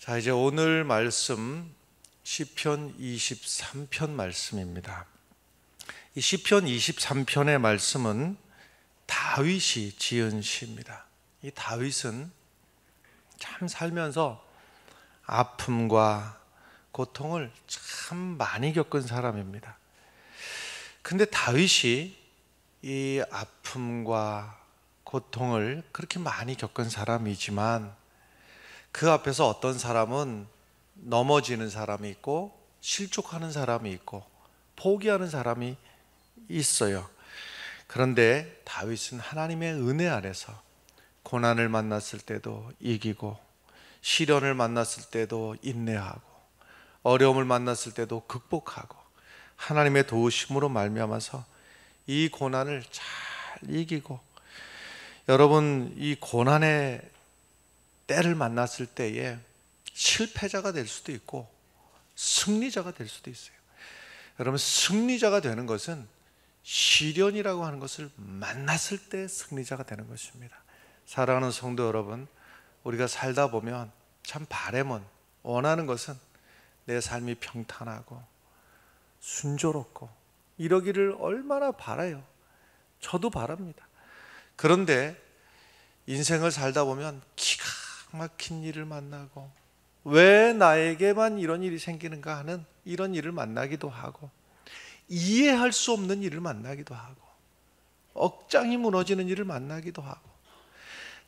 자, 이제 오늘 말씀 시편 23편 말씀입니다. 이 시편 23편의 말씀은 다윗이 지은 시입니다. 이 다윗은 참 살면서 아픔과 고통을 참 많이 겪은 사람입니다. 근데 다윗이 이 아픔과 고통을 그렇게 많이 겪은 사람이지만 그 앞에서 어떤 사람은 넘어지는 사람이 있고 실족하는 사람이 있고 포기하는 사람이 있어요. 그런데 다윗은 하나님의 은혜 안에서 고난을 만났을 때도 이기고 시련을 만났을 때도 인내하고 어려움을 만났을 때도 극복하고 하나님의 도우심으로 말미암아서 이 고난을 잘 이기고, 여러분 이 고난의 때를 만났을 때에 실패자가 될 수도 있고 승리자가 될 수도 있어요. 여러분, 승리자가 되는 것은 시련이라고 하는 것을 만났을 때 승리자가 되는 것입니다. 사랑하는 성도 여러분, 우리가 살다 보면 참 바람은, 원하는 것은 내 삶이 평탄하고 순조롭고 이러기를 얼마나 바라요. 저도 바랍니다. 그런데 인생을 살다 보면 기가 막힌 일을 만나고 왜 나에게만 이런 일이 생기는가 하는 이런 일을 만나기도 하고, 이해할 수 없는 일을 만나기도 하고, 억장이 무너지는 일을 만나기도 하고,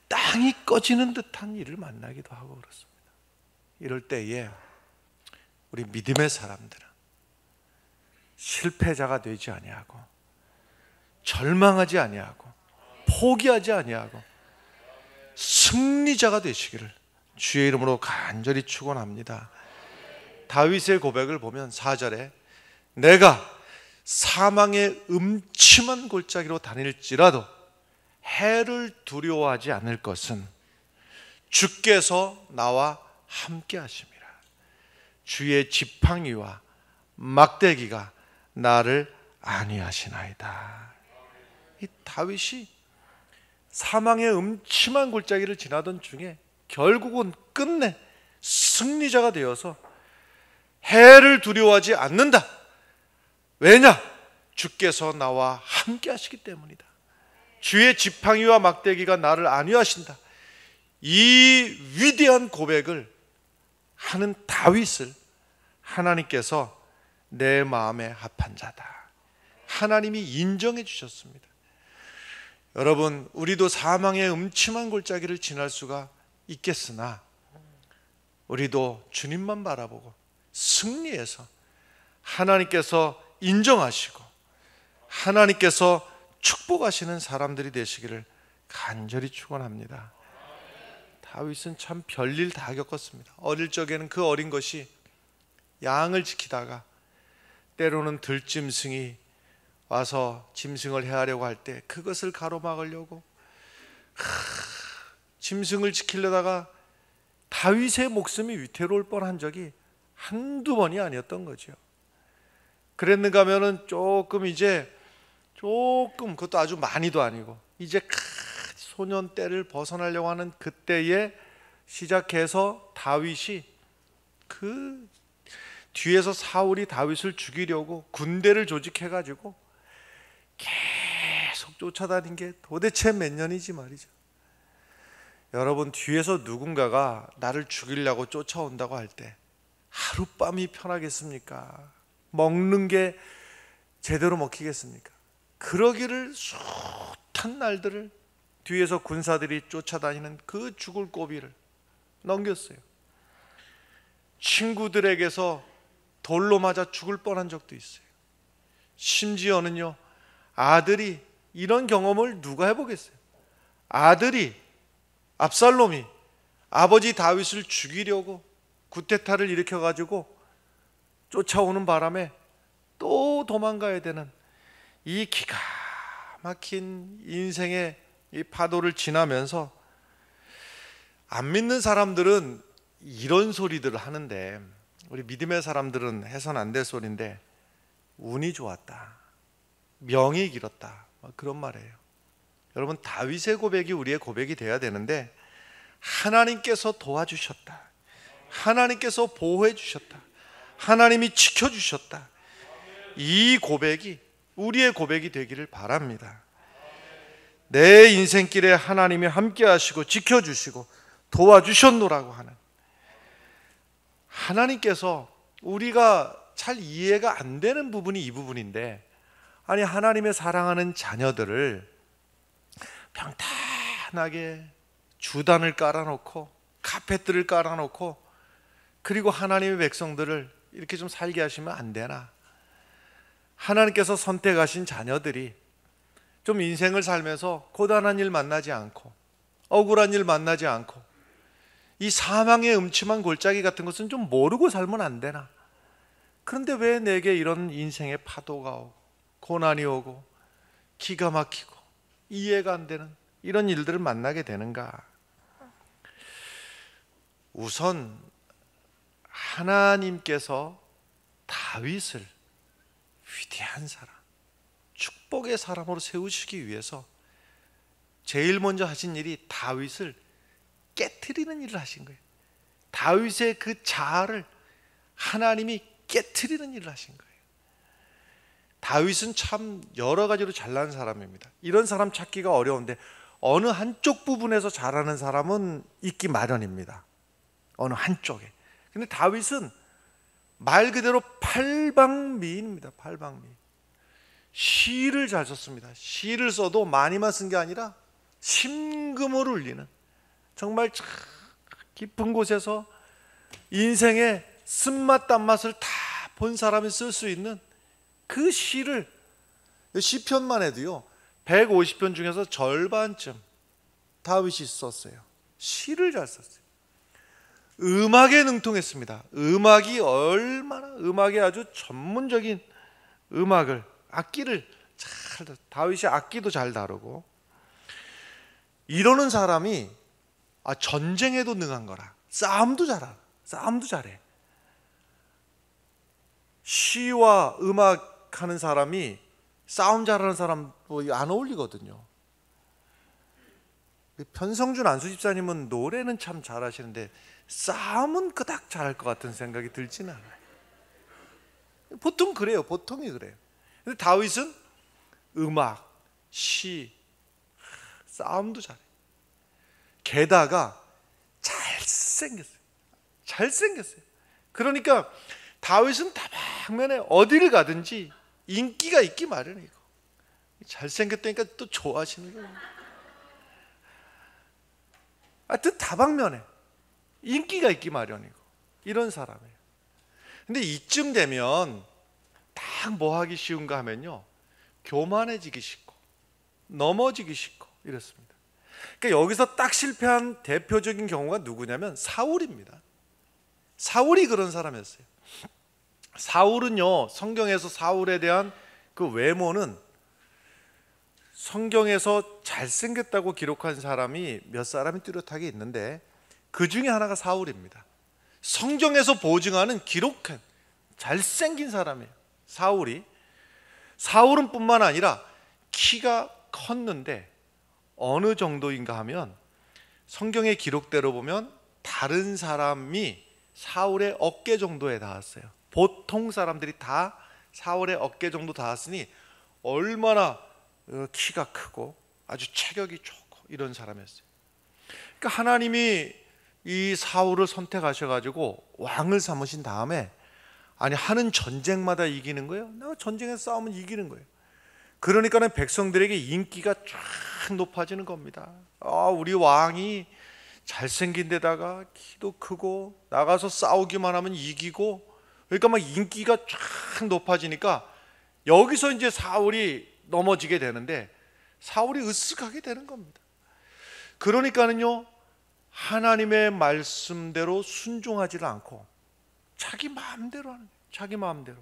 땅이 꺼지는 듯한 일을 만나기도 하고 그렇습니다. 이럴 때에 우리 믿음의 사람들은 실패자가 되지 아니하고 절망하지 아니하고 포기하지 아니하고 승리자가 되시기를 주의 이름으로 간절히 축원합니다. 다윗의 고백을 보면 4절에 내가 사망의 음침한 골짜기로 다닐지라도 해를 두려워하지 않을 것은 주께서 나와 함께 하심이라. 주의 지팡이와 막대기가 나를 안위하시나이다. 이 다윗이 사망의 음침한 골짜기를 지나던 중에 결국은 끝내 승리자가 되어서 해를 두려워하지 않는다. 왜냐? 주께서 나와 함께 하시기 때문이다. 주의 지팡이와 막대기가 나를 안위하신다. 이 위대한 고백을 하는 다윗을 하나님께서 내 마음에 합한 자다, 하나님이 인정해 주셨습니다. 여러분, 우리도 사망의 음침한 골짜기를 지날 수가 있겠으나 우리도 주님만 바라보고 승리해서 하나님께서 인정하시고 하나님께서 축복하시는 사람들이 되시기를 간절히 축원합니다. 다윗은 참 별일 다 겪었습니다. 어릴 적에는 그 어린 것이 양을 지키다가 때로는 들짐승이 와서 짐승을 해하려고 할 때 그것을 가로막으려고 짐승을 지키려다가 다윗의 목숨이 위태로울 뻔한 적이 한두 번이 아니었던 거죠. 그랬는가 하면은 조금 그것도 아주 많이도 아니고 이제 소년 때를 벗어나려고 하는 그때에 시작해서 다윗이 그 뒤에서 사울이 다윗을 죽이려고 군대를 조직해가지고 계속 쫓아다닌 게 도대체 몇 년이지 말이죠. 여러분, 뒤에서 누군가가 나를 죽이려고 쫓아온다고 할 때 하룻밤이 편하겠습니까? 먹는 게 제대로 먹히겠습니까? 그러기를 숱한 날들을 뒤에서 군사들이 쫓아다니는 그 죽을 고비를 넘겼어요. 친구들에게서 돌로 맞아 죽을 뻔한 적도 있어요. 심지어는요, 아들이, 이런 경험을 누가 해보겠어요? 아들이, 압살롬이 아버지 다윗을 죽이려고 구테타를 일으켜가지고 쫓아오는 바람에 또 도망가야 되는 이 기가 막힌 인생의 이 파도를 지나면서 안 믿는 사람들은 이런 소리들을 하는데, 우리 믿음의 사람들은 해서는 안 될 소리인데, 운이 좋았다, 명이 길었다, 그런 말이에요. 여러분, 다윗의 고백이 우리의 고백이 돼야 되는데, 하나님께서 도와주셨다, 하나님께서 보호해 주셨다. 하나님이 지켜주셨다. 이 고백이 우리의 고백이 되기를 바랍니다. 내 인생길에 하나님이 함께 하시고 지켜주시고 도와주셨노라고 하는 하나님께서, 우리가 잘 이해가 안 되는 부분이 이 부분인데, 아니 하나님의 사랑하는 자녀들을 평탄하게 주단을 깔아놓고 카펫들을 깔아놓고 그리고 하나님의 백성들을 이렇게 좀 살게 하시면 안 되나? 하나님께서 선택하신 자녀들이 좀 인생을 살면서 고단한 일 만나지 않고 억울한 일 만나지 않고 이 사망의 음침한 골짜기 같은 것은 좀 모르고 살면 안 되나? 그런데 왜 내게 이런 인생의 파도가 오고 고난이 오고 기가 막히고 이해가 안 되는 이런 일들을 만나게 되는가? 우선 하나님께서 다윗을 위대한 사람, 축복의 사람으로 세우시기 위해서 제일 먼저 하신 일이 다윗을 깨트리는 일을 하신 거예요. 다윗의 그 자아를 하나님이 깨트리는 일을 하신 거예요. 다윗은 참 여러 가지로 잘난 사람입니다. 이런 사람 찾기가 어려운데 어느 한쪽 부분에서 잘하는 사람은 있기 마련입니다. 어느 한쪽에. 근데 다윗은 말 그대로 팔방미인입니다. 팔방미인. 시를 잘 썼습니다. 시를 써도 많이만 쓴 게 아니라 심금을 울리는, 정말 깊은 곳에서 인생의 쓴맛 단맛을 다 본 사람이 쓸 수 있는 그 시를, 시편만 해도요 150편 중에서 절반쯤 다윗이 썼어요. 시를 잘 썼어요. 음악에 능통했습니다. 음악에 아주 전문적인 음악을, 악기를 잘, 다윗이 악기도 잘 다루고, 이러는 사람이 전쟁에도 능한 거라. 싸움도 잘해. 시와 음악 하는 사람이 싸움 잘하는 사람 안 어울리거든요. 편성준 안수 집사님은 노래는 참 잘하시는데 싸움은 그닥 잘할 것 같은 생각이 들지는 않아요. 보통이 그래요. 근데 다윗은 음악, 시, 싸움도 잘해. 게다가 잘생겼어요. 그러니까 다윗은 다방면에 어디를 가든지 인기가 있기 마련이고, 잘생겼다니까 또 좋아하시는 거예요. 하여튼 다방면에 인기가 있기 마련이고 이런 사람이에요. 근데 이쯤 되면 딱 뭐 하기 쉬운가 하면요, 교만해지기 쉽고 넘어지기 쉽고 이렇습니다. 그러니까 여기서 딱 실패한 대표적인 경우가 누구냐면 사울입니다. 사울이 그런 사람이었어요. 사울은요, 성경에서 사울에 대한 그 외모는, 성경에서 잘생겼다고 기록한 사람이 몇 사람이 뚜렷하게 있는데 그 중에 하나가 사울입니다. 성경에서 보증하는 기록한 잘생긴 사람이에요. 사울은 뿐만 아니라 키가 컸는데 어느 정도인가 하면 성경의 기록대로 보면 다른 사람이 사울의 어깨 정도에 닿았어요. 보통 사람들이 다 사울의 어깨 정도 닿았으니 얼마나 키가 크고 아주 체격이 좋고 이런 사람이었어요. 그러니까 하나님이 이 사울을 선택하셔가지고 왕을 삼으신 다음에, 아니 하는 전쟁마다 이기는 거예요. 내가 전쟁에서 싸우면 이기는 거예요. 그러니까는 백성들에게 인기가 쫙 높아지는 겁니다. 우리 왕이 잘생긴 데다가 키도 크고 나가서 싸우기만 하면 이기고, 그러니까 막 인기가 쫙 높아지니까 여기서 이제 사울이 넘어지게 되는데 사울이 으쓱하게 되는 겁니다. 그러니까는요, 하나님의 말씀대로 순종하지를 않고 자기 마음대로 하는 거예요. 자기 마음대로.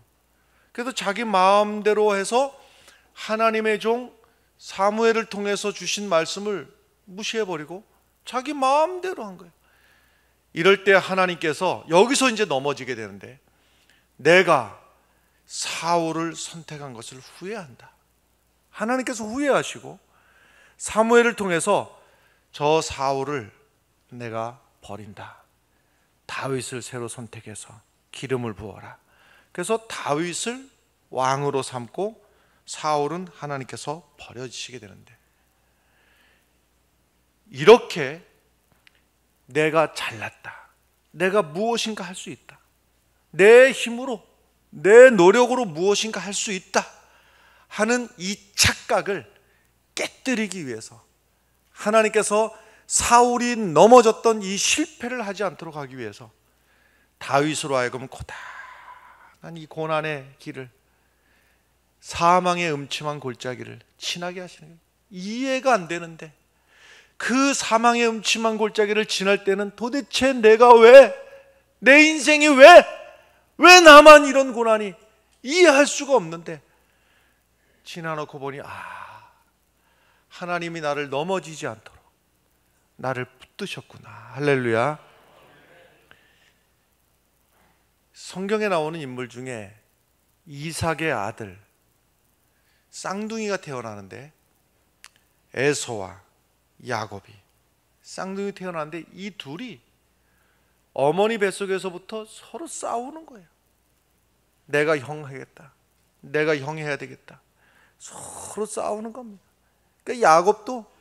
그래서 자기 마음대로 해서 하나님의 종 사무엘을 통해서 주신 말씀을 무시해버리고 자기 마음대로 한 거예요. 이럴 때 하나님께서 여기서 이제 넘어지게 되는데, 내가 사울을 선택한 것을 후회한다. 하나님께서 후회하시고 사무엘을 통해서 저 사울을 내가 버린다. 다윗을 새로 선택해서 기름을 부어라. 그래서 다윗을 왕으로 삼고 사울은 하나님께서 버려지시게 되는데, 이렇게 내가 잘났다, 내가 무엇인가 할 수 있다, 내 힘으로 내 노력으로 무엇인가 할 수 있다 하는 이 착각을 깨뜨리기 위해서 하나님께서 사울이 넘어졌던 이 실패를 하지 않도록 하기 위해서 다윗으로 하여금 고단한 이 고난의 길을, 사망의 음침한 골짜기를 지나게 하시는 거예요. 이해가 안 되는데 그 사망의 음침한 골짜기를 지날 때는 도대체 내가 왜, 내 인생이 왜 나만 이런 고난이, 이해할 수가 없는데 지나놓고 보니 하나님이 나를 넘어지지 않도록 나를 붙드셨구나. 할렐루야. 성경에 나오는 인물 중에 이삭의 아들 쌍둥이가 태어나는데, 에서와 야곱이 쌍둥이 태어나는데 이 둘이 어머니 뱃속에서부터 서로 싸우는 거예요. 내가 형 하겠다, 내가 형 해야 되겠다, 서로 싸우는 겁니다. 그러니까 야곱도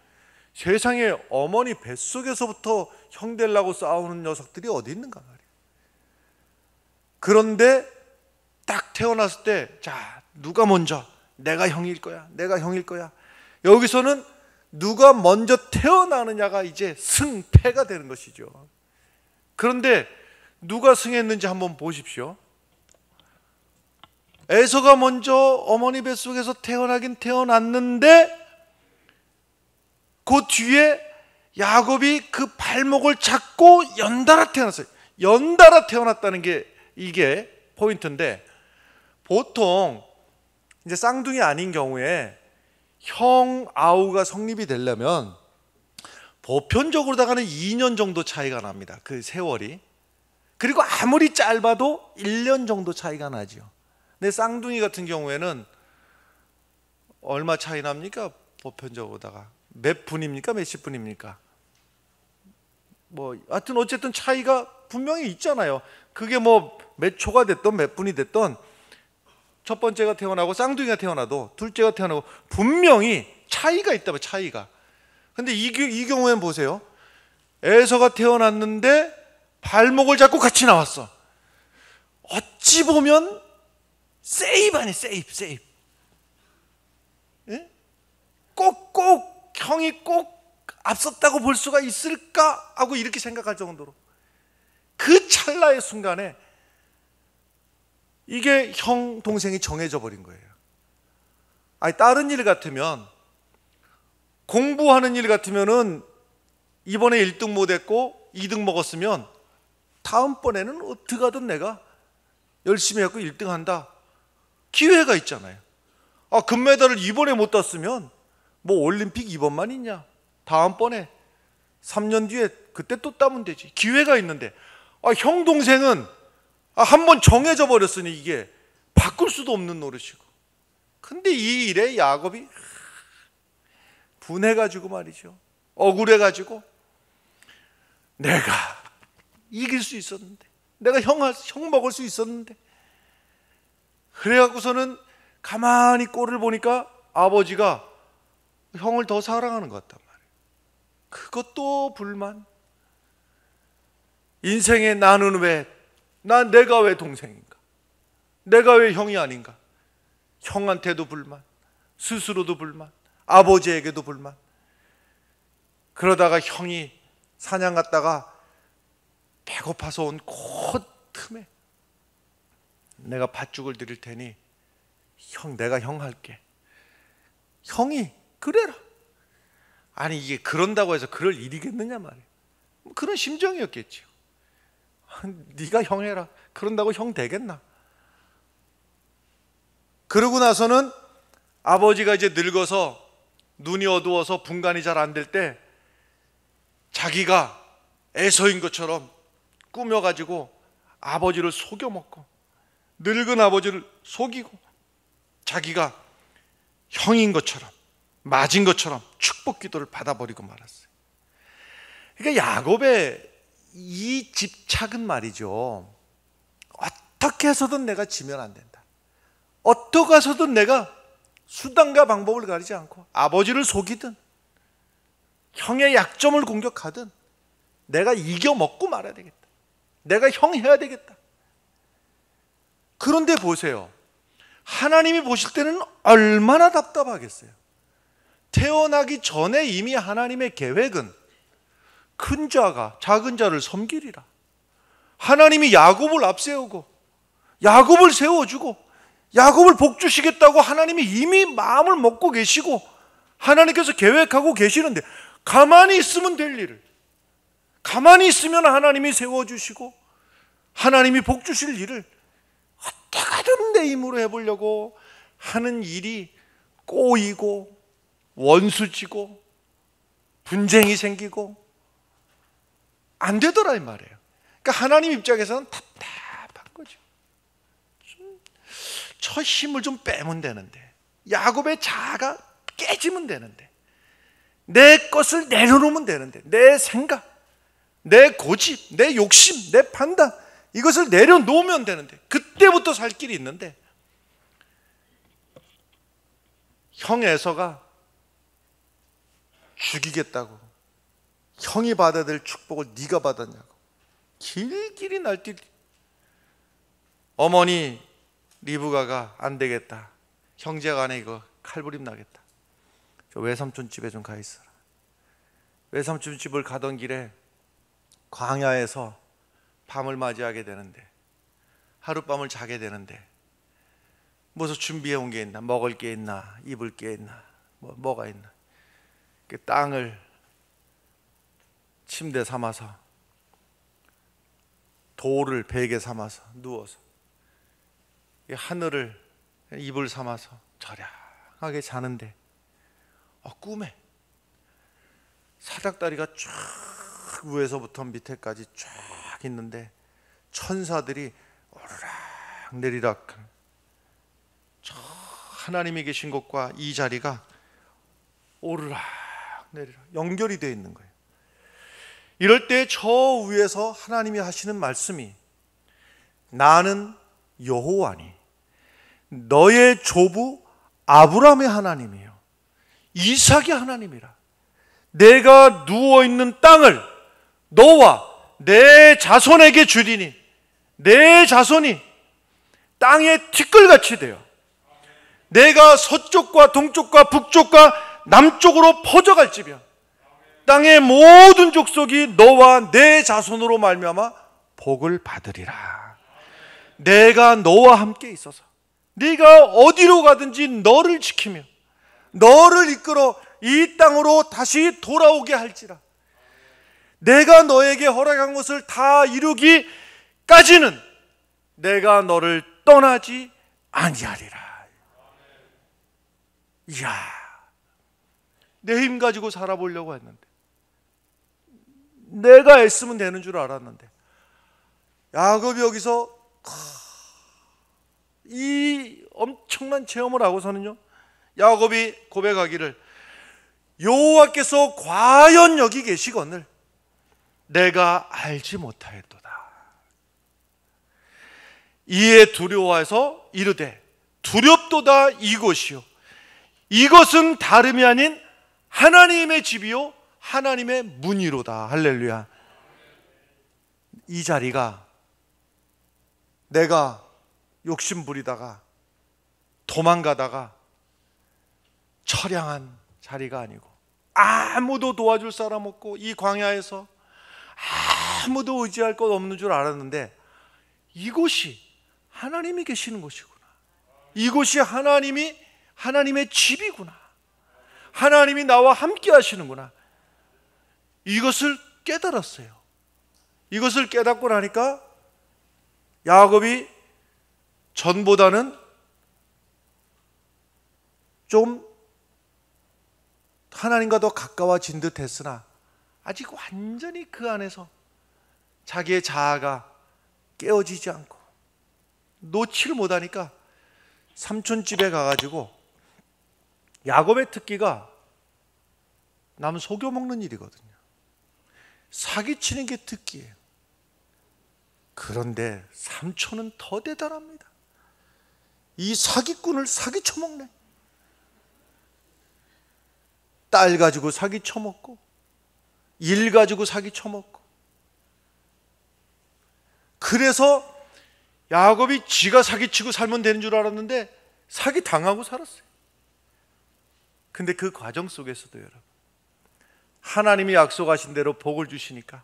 세상에 어머니 뱃속에서부터 형 되려고 싸우는 녀석들이 어디 있는가 말이에요. 그런데 딱 태어났을 때, 자, 누가 먼저, 내가 형일 거야, 내가 형일 거야. 여기서는 누가 먼저 태어나느냐가 이제 승패가 되는 것이죠. 그런데 누가 승했는지 한번 보십시오. 에서가 먼저 어머니 뱃속에서 태어나긴 태어났는데 그 뒤에 야곱이 그 발목을 잡고 연달아 태어났어요. 연달아 태어났다는 게 이게 포인트인데, 보통 이제 쌍둥이 아닌 경우에 형 아우가 성립이 되려면 보편적으로다가는 2년 정도 차이가 납니다. 그 세월이. 그리고 아무리 짧아도 1년 정도 차이가 나죠. 근데 쌍둥이 같은 경우에는 얼마 차이 납니까? 보편적으로다가 몇 분입니까? 몇십 분입니까? 하여튼 어쨌든 차이가 분명히 있잖아요. 그게 몇 초가 됐던 몇 분이 됐던, 첫 번째가 태어나고 쌍둥이가 태어나도 둘째가 태어나고 분명히 차이가 있다면 차이가. 근데 이 경우에는 보세요. 에서가 태어났는데 발목을 잡고 같이 나왔어. 어찌 보면 세이브 아니 세이브. 예? 꼭 형이 꼭 앞섰다고 볼 수가 있을까 하고 이렇게 생각할 정도로 그 찰나의 순간에 이게 형 동생이 정해져 버린 거예요. 아니, 다른 일 같으면, 공부하는 일 같으면은 이번에 1등 못했고 2등 먹었으면 다음번에는 어떻게 하든 내가 열심히 해서 1등 한다, 기회가 있잖아요. 금메달을 이번에 못 땄으면 올림픽 이번만 있냐, 다음번에 3년 뒤에 그때 또 따면 되지. 기회가 있는데 형 동생은 한번 정해져 버렸으니 이게 바꿀 수도 없는 노릇이고. 근데 이 일에 야곱이 분해가지고 말이죠, 억울해가지고 내가 이길 수 있었는데, 내가 형 먹을 수 있었는데, 그래갖고서는 가만히 꼴을 보니까 아버지가 형을 더 사랑하는 것 같단 말이에요. 그것도 불만. 인생에 나는 내가 왜 동생인가, 내가 왜 형이 아닌가. 형한테도 불만, 스스로도 불만, 아버지에게도 불만. 그러다가 형이 사냥 갔다가 배고파서 온 그 틈에 내가 팥죽을 드릴 테니 내가 형 할게. 형이 그래라. 아니, 이게 그런다고 해서 그럴 일이겠느냐 말이에요. 그런 심정이었겠죠. 네가 형 해라. 그런다고 형 되겠나? 그러고 나서는 아버지가 이제 늙어서 눈이 어두워서 분간이 잘 안 될 때 자기가 에서인 것처럼 꾸며가지고 아버지를 속여먹고, 늙은 아버지를 속이고, 자기가 형인 것처럼, 맞은 것처럼 축복 기도를 받아버리고 말았어요. 그러니까 야곱의 이 집착은 말이죠, 어떻게 해서든 내가 지면 안 된다. 어떻게 해서든 내가 수단과 방법을 가리지 않고 아버지를 속이든 형의 약점을 공격하든 내가 이겨먹고 말아야 되겠다. 내가 형 해야 되겠다. 그런데 보세요, 하나님이 보실 때는 얼마나 답답하겠어요. 태어나기 전에 이미 하나님의 계획은 큰 자가 작은 자를 섬기리라. 하나님이 야곱을 앞세우고 야곱을 세워주고 야곱을 복주시겠다고 하나님이 이미 마음을 먹고 계시고 하나님께서 계획하고 계시는데, 가만히 있으면 될 일을, 가만히 있으면 하나님이 세워주시고 하나님이 복주실 일을 어떻게든 내 힘으로 해보려고 하는 일이 꼬이고 원수지고 분쟁이 생기고 안 되더라 이 말이에요. 그러니까 하나님 입장에서는 답답한 거죠. 저 힘을 좀 빼면 되는데, 야곱의 자아가 깨지면 되는데, 내 것을 내려놓으면 되는데, 내 생각, 내 고집, 내 욕심, 내 판단, 이것을 내려놓으면 되는데, 그때부터 살 길이 있는데, 형 에서가 죽이겠다고, 형이 받아야 될 축복을 네가 받았냐고 길길이 날뛰. 어머니 리브가가 안 되겠다, 형제간에 이거 칼부림 나겠다, 저 외삼촌 집에 좀 가 있어라. 외삼촌 집을 가던 길에 광야에서 밤을 맞이하게 되는데, 하룻밤을 자게 되는데, 무슨 준비해 온 게 있나, 먹을 게 있나, 입을 게 있나, 뭐가 있나, 그 땅을 침대 삼아서 돌을 베개 삼아서 누워서 하늘을 이불 삼아서 저량하게 자는데, 꿈에 사닥다리가 쫙 위에서부터 밑에까지 쫙 있는데 천사들이 오르락 내리락, 저 하나님이 계신 곳과 이 자리가 오르락 내리락 연결이 되어 있는 거예요. 이럴 때 저 위에서 하나님이 하시는 말씀이, 나는 여호와니 너의 조부 아브라함의 하나님이요 이삭의 하나님이라. 내가 누워있는 땅을 너와 내 자손에게 주리니 내 자손이 땅의 티끌같이 되어 내가 서쪽과 동쪽과 북쪽과 남쪽으로 퍼져갈지며 땅의 모든 족속이 너와 내 자손으로 말미암아 복을 받으리라. 내가 너와 함께 있어서 네가 어디로 가든지 너를 지키며 너를 이끌어 이 땅으로 다시 돌아오게 할지라. 내가 너에게 허락한 것을 다 이루기까지는 내가 너를 떠나지 아니하리라. 이야, 내 힘 가지고 살아보려고 했는데, 내가 애쓰면 되는 줄 알았는데, 야곱이 여기서 이 엄청난 체험을 하고서는요, 야곱이 고백하기를, 여호와께서 과연 여기 계시거늘 내가 알지 못하였도다. 이에 두려워해서 이르되 두렵도다 이곳이요 이것은 다름이 아닌 하나님의 집이요 하나님의 문이로다. 할렐루야. 이 자리가 내가 욕심 부리다가 도망가다가 처량한 자리가 아니고, 아무도 도와줄 사람 없고 이 광야에서 아무도 의지할 것 없는 줄 알았는데, 이곳이 하나님이 계시는 곳이구나. 이곳이 하나님의 집이구나. 하나님이 나와 함께 하시는구나. 이것을 깨달았어요. 이것을 깨닫고 나니까 야곱이 전보다는 좀 하나님과 더 가까워진 듯 했으나 아직 완전히 그 안에서 자기의 자아가 깨어지지 않고 놓지를 못하니까 삼촌집에 가가지고, 야곱의 특기가 남 속여 먹는 일이거든요. 사기치는 게 특기예요. 그런데 삼촌은 더 대단합니다. 이 사기꾼을 사기쳐먹네. 딸 가지고 사기쳐먹고, 일 가지고 사기쳐먹고. 그래서 야곱이 지가 사기치고 살면 되는 줄 알았는데 사기 당하고 살았어요. 근데 그 과정 속에서도 여러분, 하나님이 약속하신 대로 복을 주시니까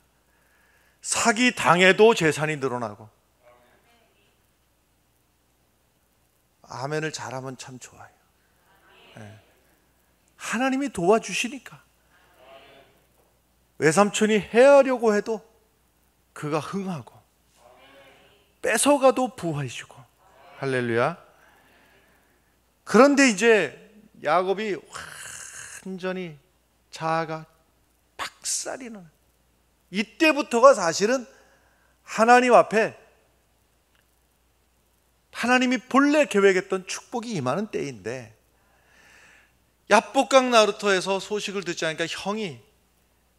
사기 당해도 재산이 늘어나고. 아멘을 잘하면 참 좋아요. 네. 하나님이 도와주시니까 외삼촌이 해하려고 해도 그가 흥하고, 뺏어가도 부어주고. 할렐루야. 그런데 이제 야곱이 완전히 자아가 박살이 나는, 이때부터가 사실은 하나님 앞에 하나님이 본래 계획했던 축복이 임하는 때인데, 야복강 나루터에서 소식을 듣지 않으니까 형이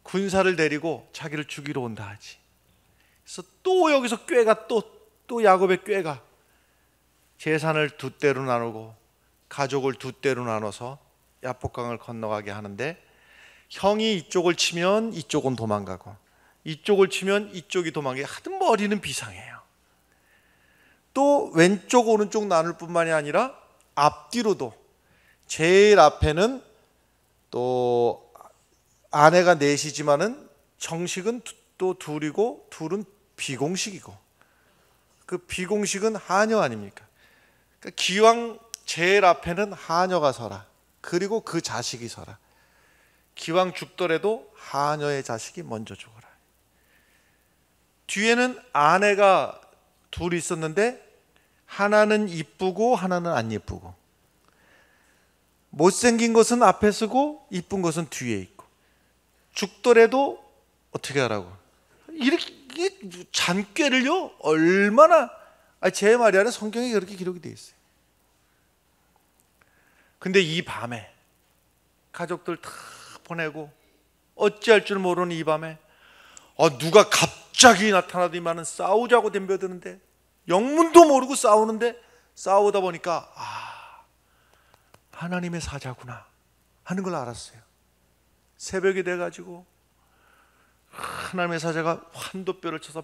군사를 데리고 자기를 죽이러 온다 하지. 그래서 또 여기서 꾀가 또 야곱의 꾀가 재산을 두 대로 나누고 가족을 두 대로 나눠서 야복강을 건너가게 하는데, 형이 이쪽을 치면 이쪽은 도망가고 이쪽을 치면 이쪽이 도망가게 하여튼 머리는 비상해요. 또 왼쪽 오른쪽 나눌 뿐만이 아니라 앞뒤로도, 제일 앞에는 또 아내가 넷이지만은 정식은 또 둘이고, 둘은 비공식이고, 그 비공식은 하녀 아닙니까? 그러니까 기왕 제일 앞에는 하녀가 서라, 그리고 그 자식이 서라. 기왕 죽더라도 하녀의 자식이 먼저 죽어라. 뒤에는 아내가 둘이 있었는데 하나는 이쁘고 하나는 안 이쁘고, 못생긴 것은 앞에 쓰고 이쁜 것은 뒤에 있고, 죽더라도 어떻게 하라고, 이렇게 잔꾀를요 얼마나, 제 말이 아니라 성경에 그렇게 기록이 되어 있어요. 근데 이 밤에 가족들 다 보내고 어찌할 줄 모르는 이 밤에 누가 갑자기 나타나더니만은 싸우자고 덤벼드는데, 영문도 모르고 싸우는데, 싸우다 보니까 하나님의 사자구나 하는 걸 알았어요. 새벽이 돼가지고 하나님의 사자가 환도뼈를 쳐서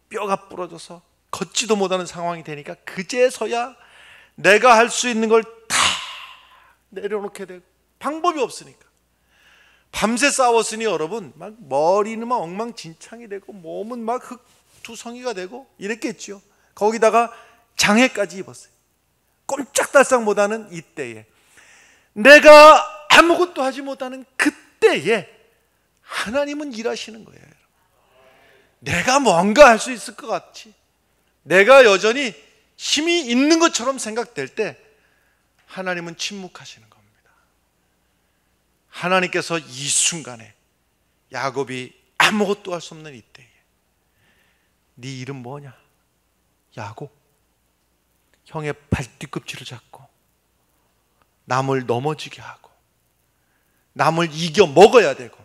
뼈가 부러져서 걷지도 못하는 상황이 되니까 그제서야 내가 할 수 있는 걸 다 내려놓게 되고, 방법이 없으니까. 밤새 싸웠으니 여러분 막 머리는 막 엉망진창이 되고 몸은 막 흙투성이가 되고 이랬겠죠. 거기다가 장애까지 입었어요. 꼼짝달싹 못하는 이때에, 내가 아무것도 하지 못하는 그때에 하나님은 일하시는 거예요. 내가 뭔가 할 수 있을 것 같지, 내가 여전히 힘이 있는 것처럼 생각될 때 하나님은 침묵하시는 겁니다. 하나님께서 이 순간에 야곱이 아무것도 할 수 없는 이때에, 네 이름 뭐냐? 야곱. 형의 발뒤꿈치를 잡고 남을 넘어지게 하고 남을 이겨 먹어야 되고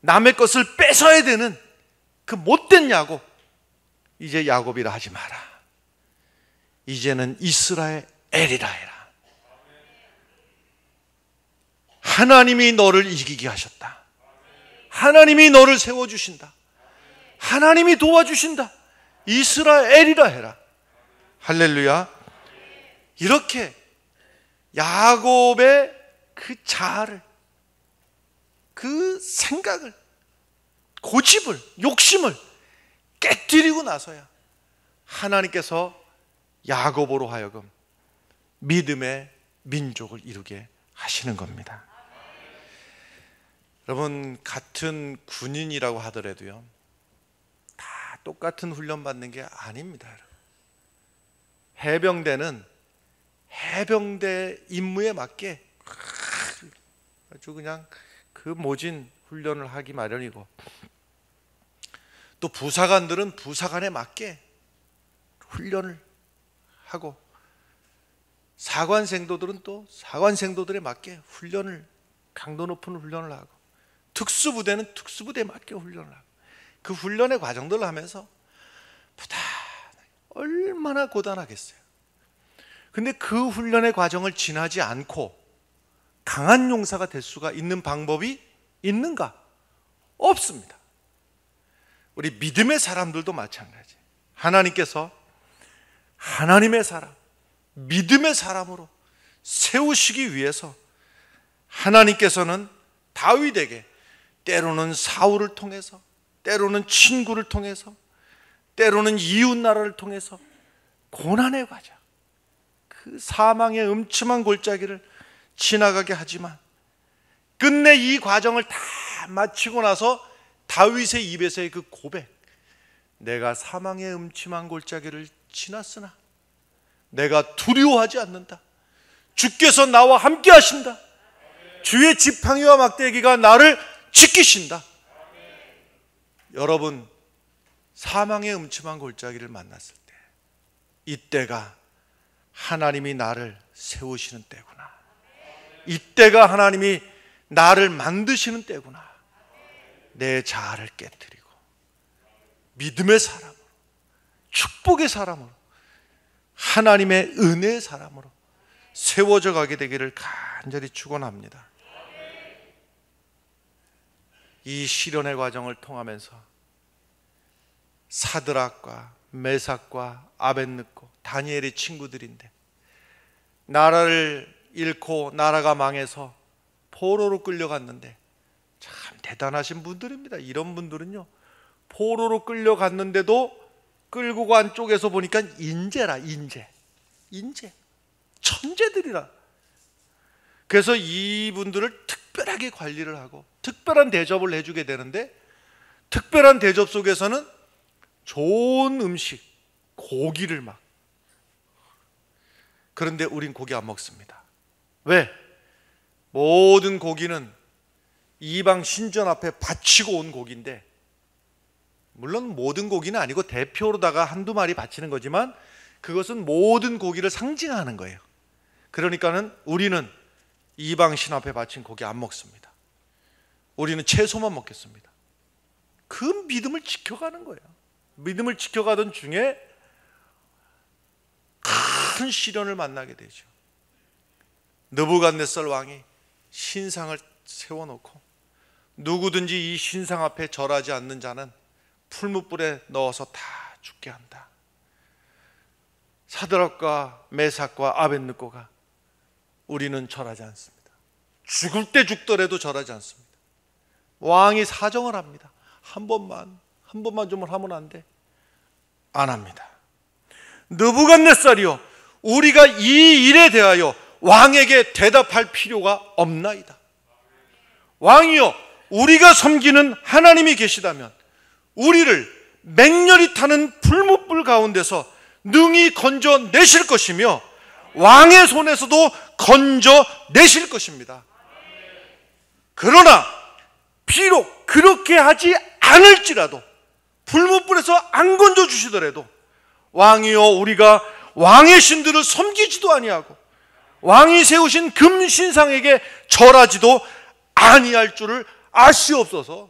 남의 것을 뺏어야 되는 그 못된 야곱, 이제 야곱이라 하지 마라. 이제는 이스라엘이라 해라. 하나님이 너를 이기게 하셨다. 하나님이 너를 세워주신다. 하나님이 도와주신다. 이스라엘이라 해라. 할렐루야. 이렇게 야곱의 그 자아를, 그 생각을, 고집을, 욕심을 깨뜨리고 나서야 하나님께서 야곱으로 하여금 믿음의 민족을 이루게 하시는 겁니다. 여러분, 같은 군인이라고 하더라도요 다 똑같은 훈련 받는 게 아닙니다. 해병대는 해병대 임무에 맞게 아주 그냥 그 모진 훈련을 하기 마련이고, 또 부사관들은 부사관에 맞게 훈련을 하고, 사관생도들은 또 사관생도들에 맞게 훈련을, 강도 높은 훈련을 하고, 특수부대는 특수부대에 맞게 훈련을 하고, 그 훈련의 과정들을 하면서 얼마나 고단하겠어요. 근데 그 훈련의 과정을 지나지 않고 강한 용사가 될 수가 있는 방법이 있는가? 없습니다. 우리 믿음의 사람들도 마찬가지. 하나님께서 하나님의 사람, 믿음의 사람으로 세우시기 위해서 하나님께서는 다윗에게 때로는 사울을 통해서, 때로는 친구를 통해서, 때로는 이웃나라를 통해서 고난의 과정, 그 사망의 음침한 골짜기를 지나가게 하지만 끝내 이 과정을 다 마치고 나서 다윗의 입에서의 그 고백, 내가 사망의 음침한 골짜기를 지났으나 내가 두려워하지 않는다. 주께서 나와 함께 하신다. 주의 지팡이와 막대기가 나를 지키신다. 여러분, 사망의 음침한 골짜기를 만났을 때 이때가 하나님이 나를 세우시는 때구나. 이때가 하나님이 나를 만드시는 때구나. 내 자아를 깨뜨리고 믿음의 사람으로, 축복의 사람으로, 하나님의 은혜의 사람으로 세워져 가게 되기를 간절히 축원합니다. 이 시련의 과정을 통하면서 사드락과 메삭과 아벳느고, 다니엘의 친구들인데 나라를 잃고 나라가 망해서 포로로 끌려갔는데, 참 대단하신 분들입니다. 이런 분들은요, 포로로 끌려갔는데도 끌고 간 쪽에서 보니까 인재라, 인재 천재들이라. 그래서 이분들을 특별하게 관리를 하고 특별한 대접을 해주게 되는데, 특별한 대접 속에서는 좋은 음식, 고기를 막. 그런데 우린 고기 안 먹습니다. 왜? 모든 고기는 이방 신전 앞에 바치고 온 고기인데, 물론 모든 고기는 아니고 대표로다가 한두 마리 바치는 거지만 그것은 모든 고기를 상징하는 거예요. 그러니까는 우리는 이방 신 앞에 바친 고기 안 먹습니다. 우리는 채소만 먹겠습니다. 그 믿음을 지켜가는 거예요. 믿음을 지켜가던 중에 큰 시련을 만나게 되죠. 느부갓네살 왕이 신상을 세워놓고 누구든지 이 신상 앞에 절하지 않는 자는 풀무불에 넣어서 다 죽게 한다. 사드락과 메삭과 아벳느고가 우리는 절하지 않습니다. 죽을 때 죽더라도 절하지 않습니다. 왕이 사정을 합니다. 한 번만 좀 하면 안 돼? 안 합니다. 느부갓네살이요, 우리가 이 일에 대하여 왕에게 대답할 필요가 없나이다. 왕이요, 우리가 섬기는 하나님이 계시다면 우리를 맹렬히 타는 풀무불 가운데서 능히 건져내실 것이며 왕의 손에서도 건져내실 것입니다. 그러나 비록 그렇게 하지 않을지라도, 풀무불에서 안 건져주시더라도, 왕이여, 우리가 왕의 신들을 섬기지도 아니하고 왕이 세우신 금신상에게 절하지도 아니할 줄을 아시옵소서.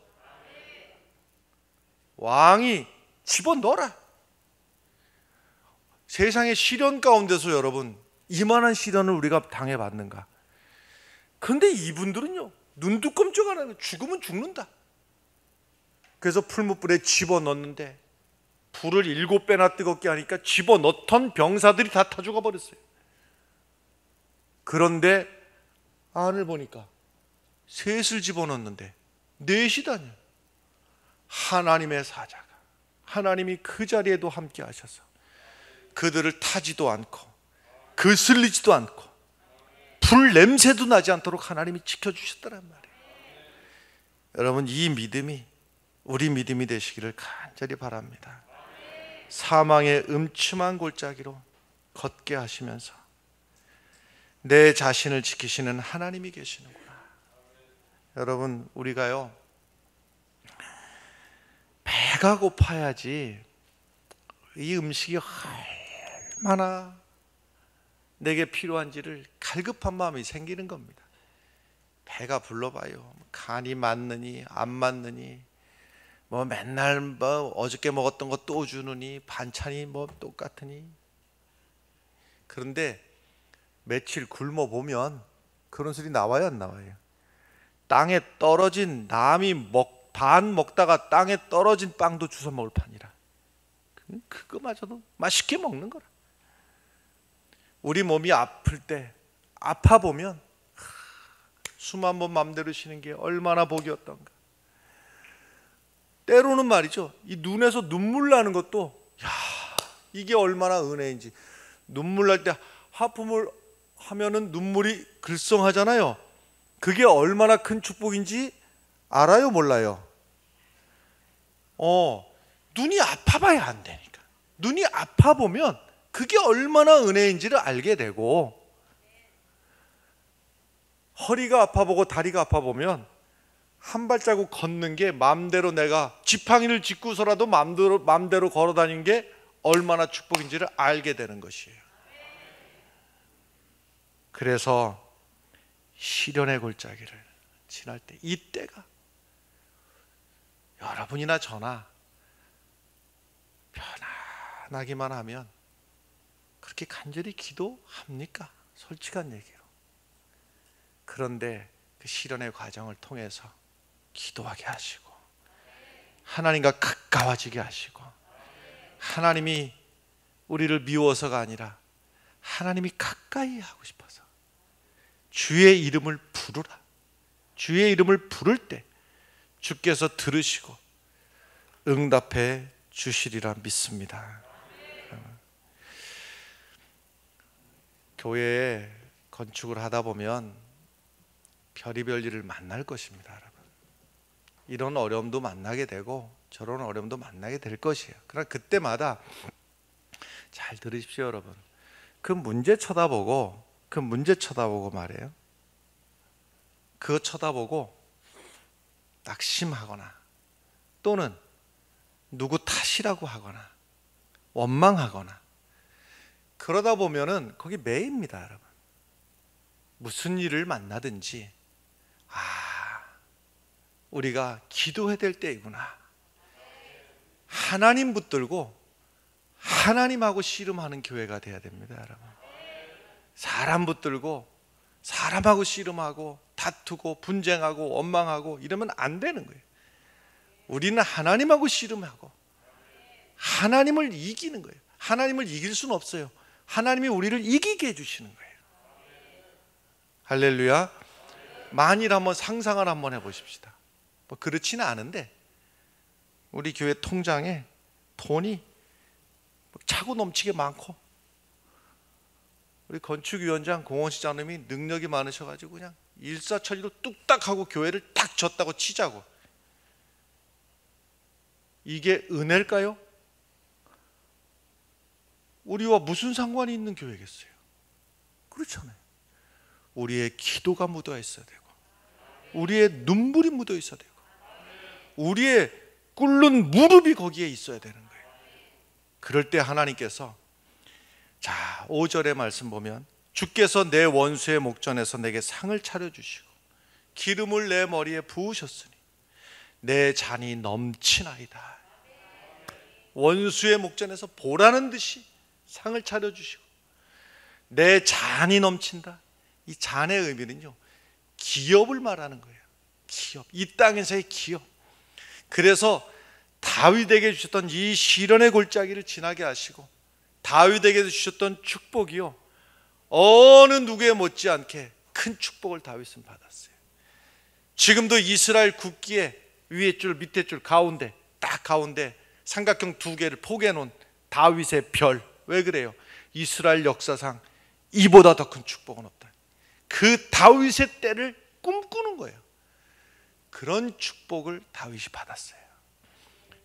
왕이 집어넣어라. 세상의 시련 가운데서 여러분, 이만한 시련을 우리가 당해봤는가? 그런데 이분들은요, 눈도 깜짝 안 하고 죽으면 죽는다. 그래서 풀무불에 집어넣는데 불을 7배나 뜨겁게 하니까 집어넣던 병사들이 다 타 죽어버렸어요. 그런데 안을 보니까 셋을 집어넣는데 넷이다니. 하나님의 사자가, 하나님이 그 자리에도 함께 하셔서 그들을 타지도 않고 그슬리지도 않고 불 냄새도 나지 않도록 하나님이 지켜주셨다란 말이에요. 여러분, 이 믿음이 우리 믿음이 되시기를 간절히 바랍니다. 사망의 음침한 골짜기로 걷게 하시면서 내 자신을 지키시는 하나님이 계시는구나. 여러분, 우리가요, 배가 고파야지 이 음식이 얼마나 내게 필요한지를 갈급한 마음이 생기는 겁니다. 배가 불러봐요. 간이 맞느니 안 맞느니, 뭐 맨날 뭐 어저께 먹었던 거 또 주느니 반찬이 뭐 똑같으니. 그런데 며칠 굶어 보면 그런 소리 나와요, 안 나와요? 땅에 떨어진 남이 반 먹다가 땅에 떨어진 빵도 주워 먹을 판이라. 그거마저도 맛있게 먹는 거라. 우리 몸이 아플 때 아파 보면 숨 한 번 맘대로 쉬는 게 얼마나 복이 어떤가. 때로는 말이죠, 이 눈에서 눈물 나는 것도 이게 얼마나 은혜인지. 눈물 날 때 하품을 하면은 눈물이 글썽하잖아요. 그게 얼마나 큰 축복인지 알아요, 몰라요? 눈이 아파봐야 안 되니까. 눈이 아파 보면 그게 얼마나 은혜인지를 알게 되고, 허리가 아파 보고 다리가 아파 보면 한 발자국 걷는 게 마음대로, 내가 지팡이를 짚고서라도 마음대로 걸어 다니는 게 얼마나 축복인지를 알게 되는 것이에요. 그래서 시련의 골짜기를 지날 때, 이때가 여러분이나 저나 편안하기만 하면 그렇게 간절히 기도합니까? 솔직한 얘기로. 그런데 그 시련의 과정을 통해서 기도하게 하시고, 하나님과 가까워지게 하시고, 하나님이 우리를 미워서가 아니라 하나님이 가까이 하고 싶어서 주의 이름을 부르라. 주의 이름을 부를 때 주께서 들으시고 응답해 주시리라 믿습니다. 교회에 건축을 하다 보면 별의별 일을 만날 것입니다, 여러분. 이런 어려움도 만나게 되고 저런 어려움도 만나게 될 것이에요. 그러나 그때마다 잘 들으십시오, 여러분. 그 문제 쳐다보고 말이에요. 그거 쳐다보고 낙심하거나 또는 누구 탓이라고 하거나 원망하거나 그러다 보면은 거기 매입니다, 여러분. 무슨 일을 만나든지 우리가 기도해야 될 때이구나. 하나님 붙들고 하나님하고 씨름하는 교회가 돼야 됩니다, 여러분. 사람 붙들고 사람하고 씨름하고 다투고 분쟁하고 원망하고 이러면 안 되는 거예요. 우리는 하나님하고 씨름하고 하나님을 이기는 거예요. 하나님을 이길 수는 없어요. 하나님이 우리를 이기게 해주시는 거예요. 할렐루야. 만일 한번 상상을 한번 해보십시다. 뭐 그렇지는 않은데 우리 교회 통장에 돈이 차고 넘치게 많고, 우리 건축위원장 공원시장님이 능력이 많으셔가지고 그냥 일사천리로 뚝딱 하고 교회를 딱 졌다고 치자고. 이게 은혜일까요? 우리와 무슨 상관이 있는 교회겠어요? 그렇잖아요. 우리의 기도가 묻어 있어야 되고, 우리의 눈물이 묻어 있어야 되고, 우리의 꿇는 무릎이 거기에 있어야 되는 거예요. 그럴 때 하나님께서, 자 5절의 말씀 보면, 주께서 내 원수의 목전에서 내게 상을 차려주시고 기름을 내 머리에 부으셨으니 내 잔이 넘치나이다. 원수의 목전에서 보라는 듯이 상을 차려주시고 내 잔이 넘친다. 이 잔의 의미는요, 기업을 말하는 거예요. 기업, 이 땅에서의 기업. 그래서 다윗에게 주셨던 이 시련의 골짜기를 지나게 하시고 다윗에게 주셨던 축복이요, 어느 누구에 못지않게 큰 축복을 다윗은 받았어요. 지금도 이스라엘 국기에 위에 줄 밑에 줄 가운데, 딱 가운데 삼각형 두 개를 포개해 놓은 다윗의 별. 왜 그래요? 이스라엘 역사상 이보다 더 큰 축복은 없다. 그 다윗의 때를 꿈꾸는 거예요. 그런 축복을 다윗이 받았어요.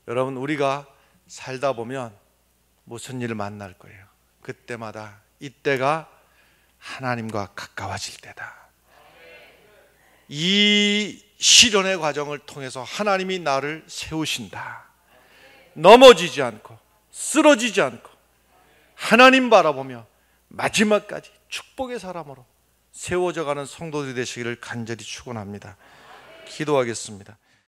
여러분, 우리가 살다 보면 무슨 일을 만날 거예요. 그때마다 이때가 하나님과 가까워질 때다. 이 시련의 과정을 통해서 하나님이 나를 세우신다. 넘어지지 않고 쓰러지지 않고 하나님 바라보며 마지막까지 축복의 사람으로 세워져 가는 성도들이 되시기를 간절히 축원합니다. 기도하겠습니다.